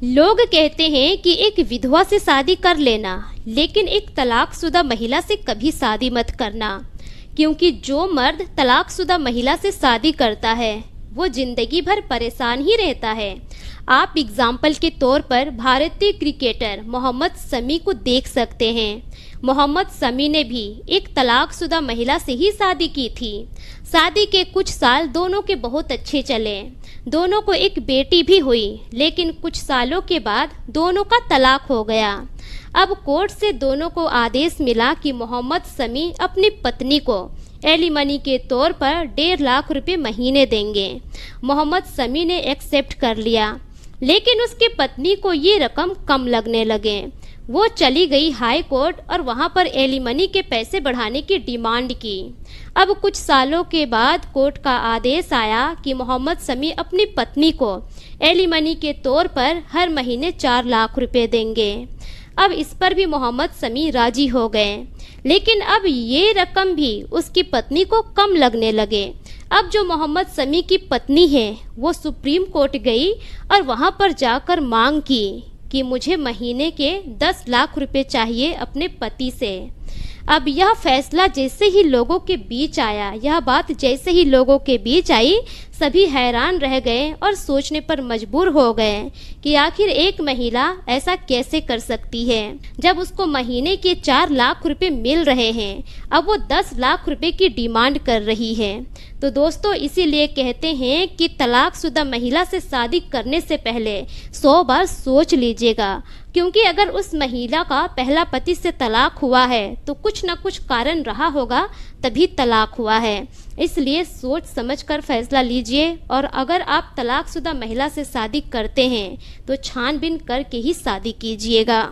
लोग कहते हैं कि एक विधवा से शादी कर लेना, लेकिन एक तलाकशुदा महिला से कभी शादी मत करना, क्योंकि जो मर्द तलाकशुदा महिला से शादी करता है वो जिंदगी भर परेशान ही रहता है। आप एग्जाम्पल के तौर पर भारतीय क्रिकेटर मोहम्मद शमी को देख सकते हैं। मोहम्मद शमी ने भी एक तलाकशुदा महिला से ही शादी की थी। शादी के कुछ साल दोनों के बहुत अच्छे चले, दोनों को एक बेटी भी हुई, लेकिन कुछ सालों के बाद दोनों का तलाक हो गया। अब कोर्ट से दोनों को आदेश मिला कि मोहम्मद शमी अपनी पत्नी को एलिमनी के तौर पर 1.5 लाख रुपए महीने देंगे। मोहम्मद शमी ने एक्सेप्ट कर लिया, लेकिन उसकी पत्नी को ये रकम कम लगने लगे। वो चली गई हाई कोर्ट और वहां पर एलिमनी के पैसे बढ़ाने की डिमांड की। अब कुछ सालों के बाद कोर्ट का आदेश आया कि मोहम्मद शमी अपनी पत्नी को एलिमनी के तौर पर हर महीने 4 लाख रुपए देंगे। अब इस पर भी मोहम्मद शमी राजी हो गए, लेकिन अब ये रकम भी उसकी पत्नी को कम लगने लगे। अब जो मोहम्मद शमी की पत्नी है वो सुप्रीम कोर्ट गई और वहां पर जाकर मांग की कि मुझे महीने के 10 लाख रुपए चाहिए अपने पति से। अब यह फैसला जैसे ही लोगों के बीच आया, यह बात जैसे ही लोगों के बीच आई, सभी हैरान रह गए और सोचने पर मजबूर हो गए कि आखिर एक महिला ऐसा कैसे कर सकती है। जब उसको महीने के 4 लाख रुपए मिल रहे हैं, अब वो 10 लाख रुपए की डिमांड कर रही है। तो दोस्तों, इसीलिए कहते हैं कि तलाकशुदा महिला से शादी करने से पहले 100 बार सोच लीजिएगा, क्योंकि अगर उस महिला का पहला पति से तलाक हुआ है तो कुछ न कुछ कारण रहा होगा, तभी तलाक हुआ है। इसलिए सोच समझकर फैसला लीजिए, और अगर आप तलाकशुदा महिला से शादी करते हैं तो छानबीन करके ही शादी कीजिएगा।